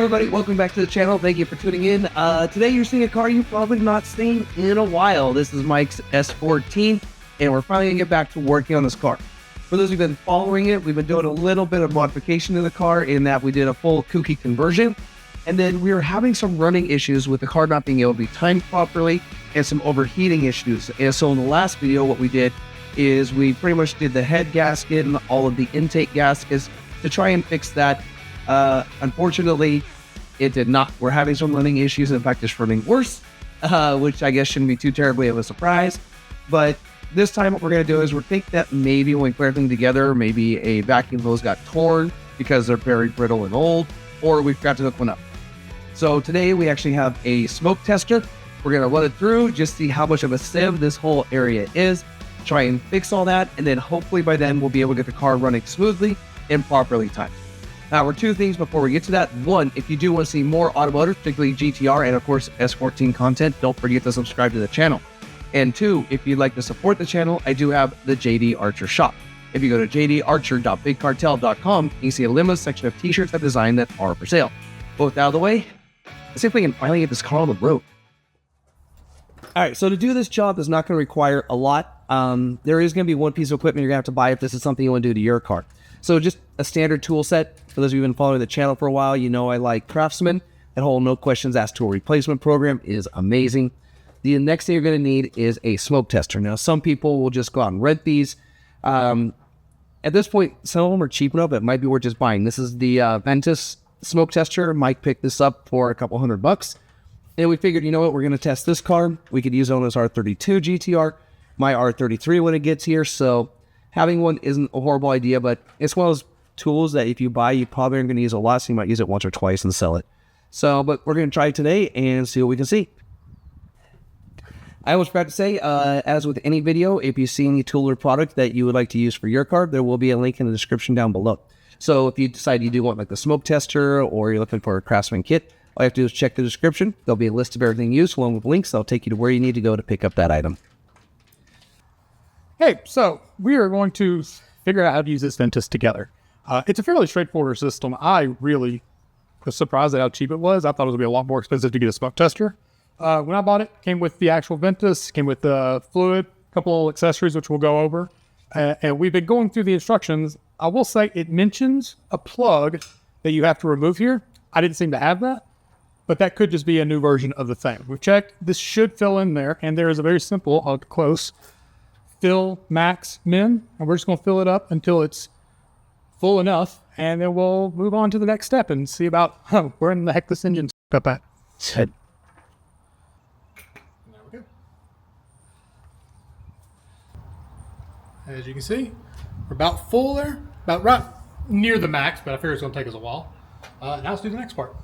everybody, welcome back to the channel. Thank you for tuning in. Today you're seeing a car you've probably not seen in a while. This is Mike's S14, and we're finally gonna get back to working on this car. For those who've been following it, we've been doing a little bit of modification to the car in that we did a full Kouki conversion, and then we were having some running issues with the car not being able to be timed properly and some overheating issues. And so in the last video, what we did is we pretty much did the head gasket and all of the intake gaskets to try and fix that. Unfortunately, it did not. We're having some running issues. In fact, it's running worse, which I guess shouldn't be too terribly of a surprise. But this time what we're going to do is we think that maybe when we put everything together, maybe a vacuum hose got torn because they're very brittle and old, or we forgot to hook one up. So today we actually have a smoke tester. We're going to run it through, just see how much of a sieve this whole area is, try and fix all that, and then hopefully by then we'll be able to get the car running smoothly and properly timed. Now, we're two things before we get to that. One, if you do want to see more automotive, particularly GTR and of course S14 content, don't forget to subscribe to the channel. And two, if you'd like to support the channel, I do have the JD Archer shop. If you go to jdarcher.bigcartel.com, you can see a limited section of t-shirts I've designed that are for sale. Both out of the way, let's see if we can finally get this car on the road. All right, so to do this job is not going to require a lot. There is going to be one piece of equipment you're going to have to buy if this is something you want to do to your car. So just a standard tool set. For those of you who've been following the channel for a while, you know I like Craftsman. That whole no questions asked tool replacement program is amazing. The next thing you're going to need is a smoke tester. Now, some people will just go out and rent these. At this point, some of them are cheap enough. It might be worth just buying. This is the Ventus smoke tester. Mike picked this up for a couple $100. And we figured, you know what, we're going to test this car. We could use it on this R32 GTR, my R33 when it gets here. So having one isn't a horrible idea, but it's one of those tools that if you buy, you probably aren't going to use a lot, so you might use it once or twice and sell it. So, but we're going to try it today and see what we can see. I always forgot to say, as with any video, if you see any tool or product that you would like to use for your car, there will be a link in the description down below. So if you decide you do want like the smoke tester or you're looking for a Craftsman kit, all you have to do is check the description. There'll be a list of everything used along with links that'll take you to where you need to go to pick up that item. Hey, so we are going to figure out how to use this Ventus together. It's a fairly straightforward system. I really was surprised at how cheap it was. I thought it was going to be a lot more expensive to get a smoke tester. When I bought it, it came with the actual Ventus, came with the fluid, a couple of accessories, which we'll go over. And we've been going through the instructions. I will say it mentions a plug that you have to remove here. I didn't seem to have that, but that could just be a new version of the thing. We've checked. This should fill in there, and there is a very simple, close, fill max min, and we're just going to fill it up until it's full enough, and then we'll move on to the next step and see about where in the heck this engine's up at. There we go. As you can see, we're about full there, about right near the max, but I figure it's going to take us a while. Now let's do the next part.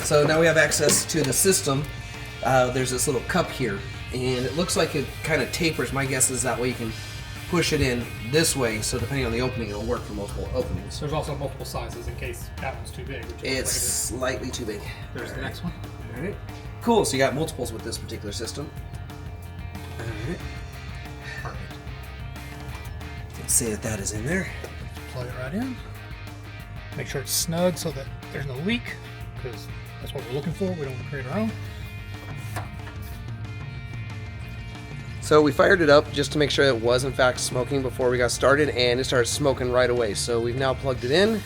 So now we have access to the system. There's this little cup here, and it looks like it kind of tapers. My guess is that way you can push it in this way, so depending on the opening, it'll work for multiple openings. There's also multiple sizes in case that one's too big. It's slightly too big. There's the next one. All right. Cool, so you got multiples with this particular system. All right. Perfect. Let's see if that is in there. Plug it right in. Make sure it's snug so that there's no leak, because that's what we're looking for. We don't want to create our own. So we fired it up just to make sure it was in fact smoking before we got started, and it started smoking right away. So we've now plugged it in,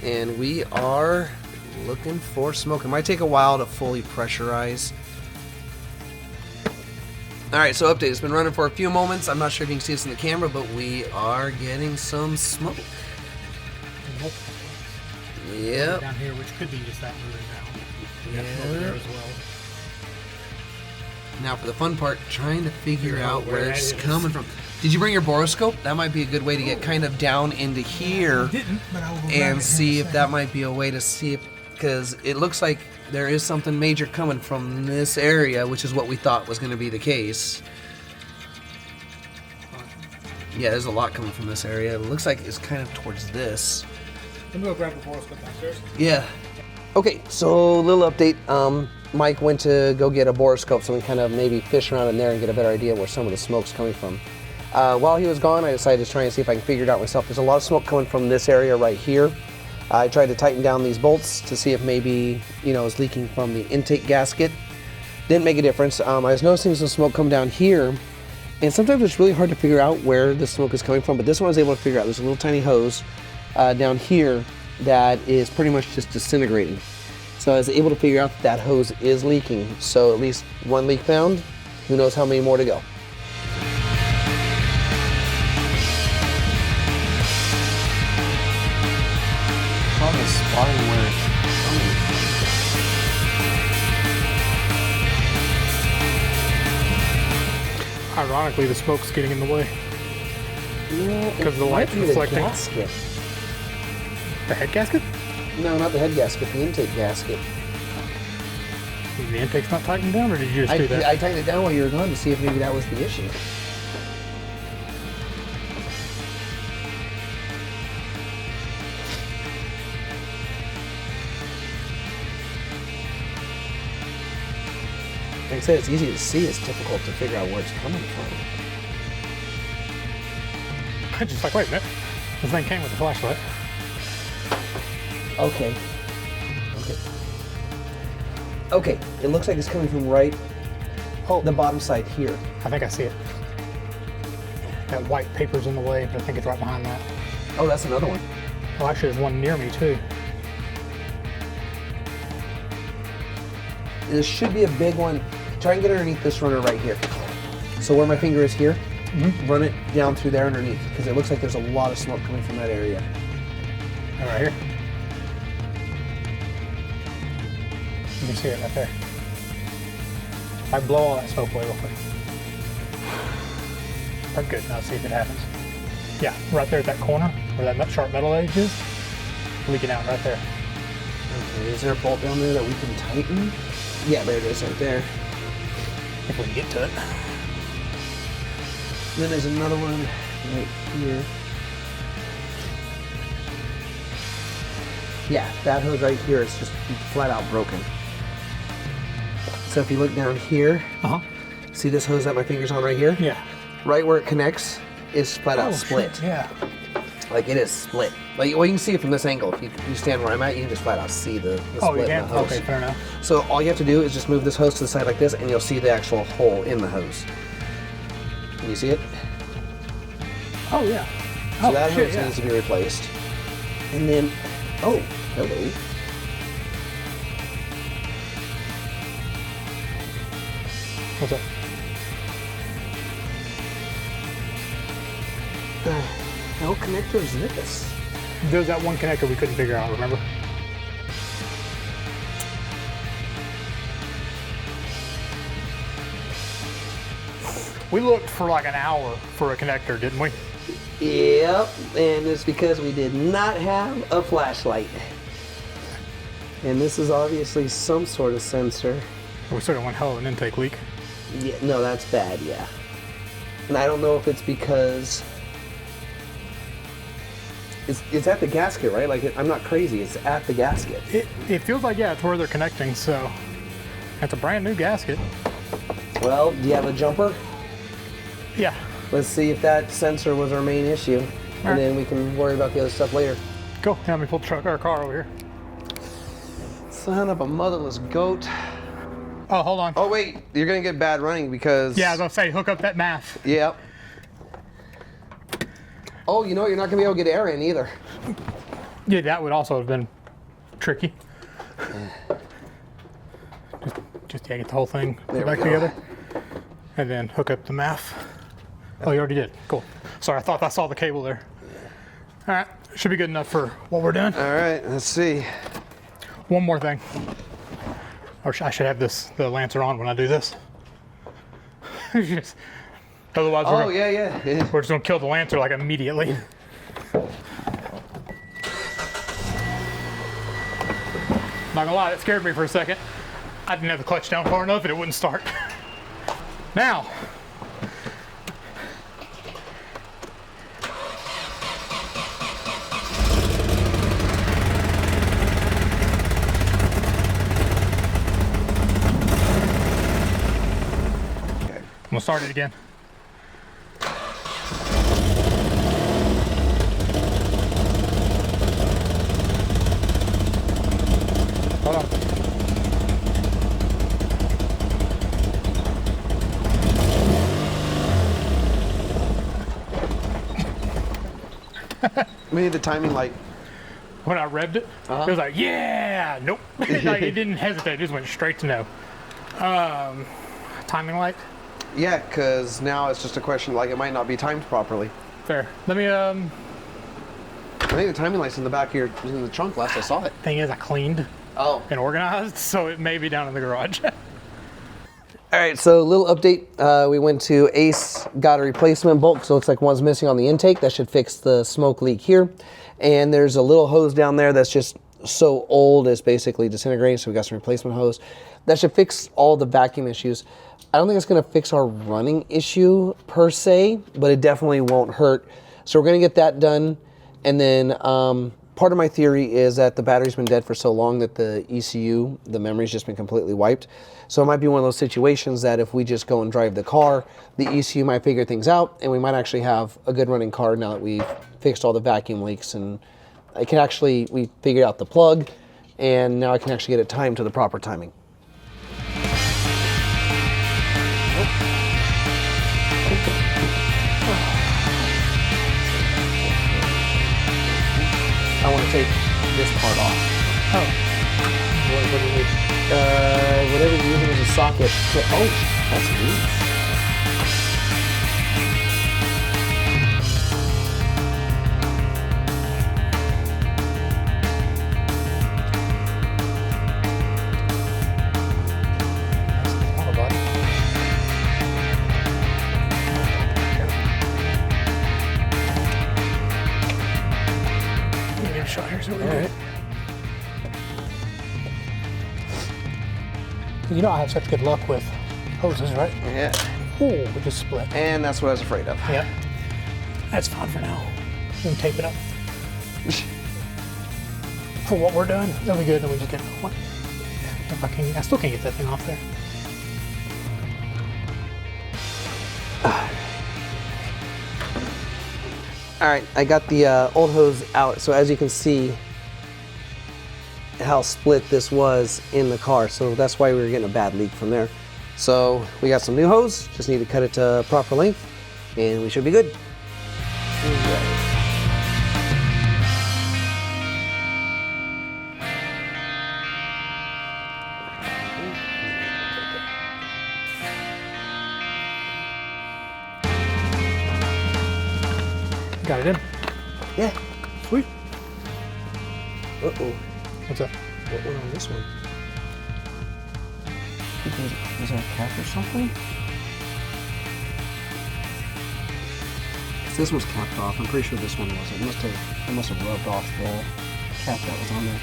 and we are looking for smoke. It might take a while to fully pressurize. All right, so update. It's been running for a few moments. I'm not sure if you can see this in the camera, but we are getting some smoke. Yep. Down here, which could be just that moving now. We have smoke there as well. Now for the fun part, trying to figure out where it's coming from. Did you bring your boroscope? That might be a good way to get kind of down into here and see if that might be a way to see if, because it looks like there is something major coming from this area, which is what we thought was going to be the case. Yeah, there's a lot coming from this area. It looks like it's kind of towards this. Let me go grab the boroscope downstairs. Yeah. Okay, so little update. Mike went to go get a borescope so we can kind of maybe fish around in there and get a better idea where some of the smoke's coming from. While he was gone, I decided to try and see if I can figure it out myself. There's a lot of smoke coming from this area right here. I tried to tighten down these bolts to see if maybe, you know, it's leaking from the intake gasket. Didn't make a difference. I was noticing some smoke come down here, and sometimes it's really hard to figure out where the smoke is coming from, but this one I was able to figure out. There's a little tiny hose down here that is pretty much just disintegrating. So I was able to figure out that hose is leaking. So at least one leak found. Who knows how many more to go. Probably spotting where it's coming. Ironically, the smoke's getting in the way. Yeah, because the light's reflecting. The gasket. The head gasket? No, not the head gasket, the intake gasket. The intake's not tightened down, or did you just do that? I tightened it down while you were gone to see if maybe that was the issue. Like I said, it's easy to see, it's difficult to figure out where it's coming from. I'm just like, wait a minute. This thing came with a flashlight. Okay. Okay, it looks like it's coming from right the bottom side here. I think I see it. That white paper's in the way, but I think it's right behind that. Oh, that's another one. Oh, actually, there's one near me, too. There should be a big one. Try and get underneath this runner right here. So where my finger is here, run it down through there underneath, because it looks like there's a lot of smoke coming from that area. Oh, right here. You can see it right there. I blow all that smoke away real quick. That's good. Now let's see if it happens. Yeah, right there at that corner where that sharp metal edge is, leaking out right there. Okay, is there a bolt down there that we can tighten? Yeah, there it is right there. If we can get to it. Then there's another one right here. Yeah, that hose right here is just flat out broken. So if you look down here, see this hose that my finger's on right here? Yeah. Right where it connects is flat out split. Shit, yeah. Like it is split. Like, well, you can see it from this angle. If you stand where I'm at, you can just flat out see the split you in can? the hose. Okay, fair enough. So all you have to do is just move this hose to the side like this, and you'll see the actual hole in the hose. Can you see it? Oh, yeah. So that hose needs to be replaced. And then, oh, hello. What's up? The hell connector is this? There's that one connector we couldn't figure out, remember? We looked for like an hour for a connector, didn't we? Yep, and it's because we did not have a flashlight. And this is obviously some sort of sensor. We still got one hell of an intake leak. Yeah, no, that's bad, yeah. And I don't know if it's because it's at the gasket, right? Like, I'm not crazy, it's at the gasket. It feels like, yeah, it's where they're connecting, so it's a brand new gasket. Well, do you have a jumper? Yeah. Let's see if that sensor was our main issue, and then we can worry about the other stuff later. Go, have me pull the truck or car over here. Son of a motherless goat. Oh, hold on. Oh wait, you're gonna get bad running because... Yeah, I was gonna say, hook up that math. Yep. Oh, you know what? You're not gonna be able to get air in either. Yeah, that would also have been tricky. Just get the whole thing put back together. And then hook up the math. Oh, you already did. Cool. Sorry, I thought I saw the cable there. All right, should be good enough for what we're doing. All right, let's see. One more thing. Or I should have the Lancer on when I do this. Otherwise, we're just gonna kill the Lancer like immediately. Not gonna lie, it scared me for a second. I didn't have the clutch down far enough and it wouldn't start. Now, start it again. Hold on. We need the timing light. When I revved it, it was like, yeah, nope. Like, it didn't hesitate, it just went straight to no. Timing light? Yeah, because now it's just a question, like it might not be timed properly. Fair. Let me, I think the timing light's in the back of in the trunk last I saw it. thing is, I cleaned and organized, so it may be down in the garage. All right, so a little update. We went to Ace, got a replacement bolt, so it looks like one's missing on the intake. That should fix the smoke leak here. And there's a little hose down there that's just so old, it's basically disintegrating, so we got some replacement hose. That should fix all the vacuum issues. I don't think it's gonna fix our running issue per se, but it definitely won't hurt. So we're gonna get that done. And then part of my theory is that the battery's been dead for so long that the ECU, the memory's just been completely wiped. So it might be one of those situations that if we just go and drive the car, the ECU might figure things out and we might actually have a good running car now that we've fixed all the vacuum leaks, and I can actually, we figured out the plug and now I can actually get it timed to the proper timing. I want to take this part off. Oh. What do you need? Whatever you're using as a socket. Oh, that's neat. Shot here, so we're All good. right. You know I have such good luck with hoses, right? Yeah. Ooh, we just split. And that's what I was afraid of. Yep. That's fine for now. We can tape it up. For what we're doing, that'll be good, then we just get another one. If I can, I still can't get that thing off there. All right, I got the old hose out. So as you can see how split this was in the car. So that's why we were getting a bad leak from there. So we got some new hose, just need to cut it to proper length and we should be good. Got it in. Yeah. Sweet. Uh-oh. What's up? What went on this one? Was there a cap or something? This was capped off. I'm pretty sure this one wasn't. It must have rubbed off the cap that was on there.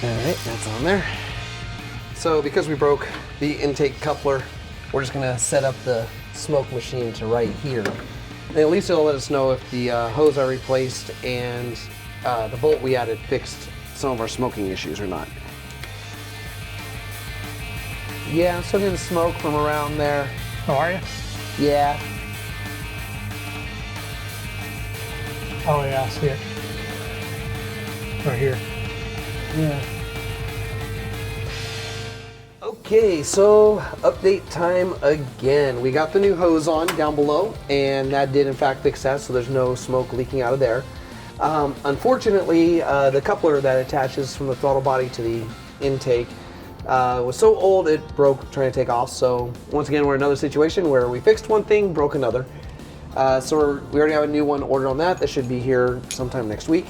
All right, that's on there. So because we broke the intake coupler, we're just gonna set up the smoke machine to right here. And at least it'll let us know if the hose I replaced and the bolt we added fixed some of our smoking issues or not. Yeah, I'm still getting smoke from around there. Oh, are you? Yeah. Oh yeah, I see it. Right here. Yeah. Okay, so update time again. We got the new hose on down below, and that did in fact fix that, so there's no smoke leaking out of there. Unfortunately, the coupler that attaches from the throttle body to the intake was so old it broke trying to take off. So once again, we're in another situation where we fixed one thing, broke another. So we already have a new one ordered on that. That should be here sometime next week.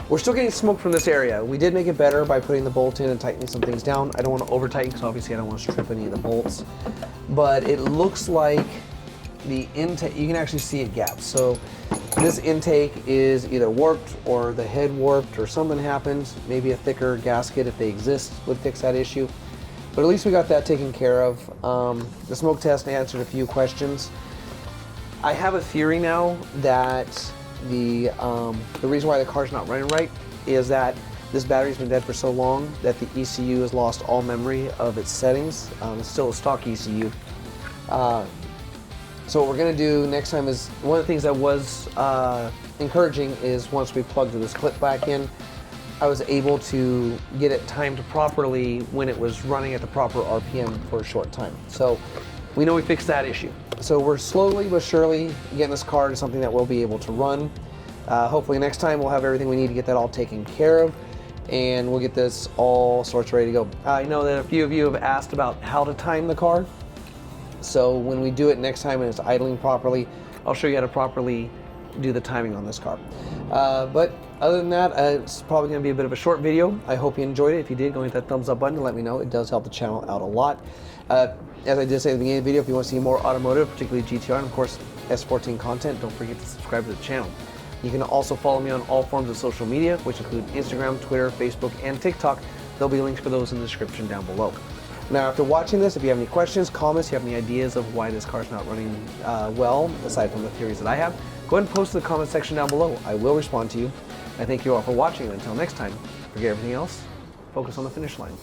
We're still getting smoke from this area. We did make it better by putting the bolt in and tightening some things down. I don't want to over tighten because obviously I don't want to strip any of the bolts. But it looks like the intake, you can actually see it gaps. So this intake is either warped or the head warped or something happened. Maybe a thicker gasket, if they exist, would fix that issue. But at least we got that taken care of. The smoke test answered a few questions. I have a theory now that the reason why the car's not running right is that this battery's been dead for so long that the ECU has lost all memory of its settings. It's still a stock ECU. So what we're gonna do next time is, one of the things that was encouraging is once we plugged this clip back in, I was able to get it timed properly when it was running at the proper RPM for a short time. So we know we fixed that issue. So we're slowly but surely getting this car to something that we'll be able to run. Hopefully next time we'll have everything we need to get that all taken care of, and we'll get this all sorts ready to go. I know that a few of you have asked about how to time the car. So when we do it next time and it's idling properly, I'll show you how to properly do the timing on this car. But other than that, it's probably going to be a bit of a short video. I hope you enjoyed it. If you did, go hit that thumbs up button to let me know. It does help the channel out a lot. As I did say at the beginning of the video, if you want to see more automotive, particularly GTR, and of course S14 content, don't forget to subscribe to the channel. You can also follow me on all forms of social media, which include Instagram, Twitter, Facebook, and TikTok. There'll be links for those in the description down below. Now, after watching this, if you have any questions, comments, you have any ideas of why this car's not running well, aside from the theories that I have, go ahead and post in the comment section down below. I will respond to you. I thank you all for watching, and until next time, forget everything else, focus on the finish line.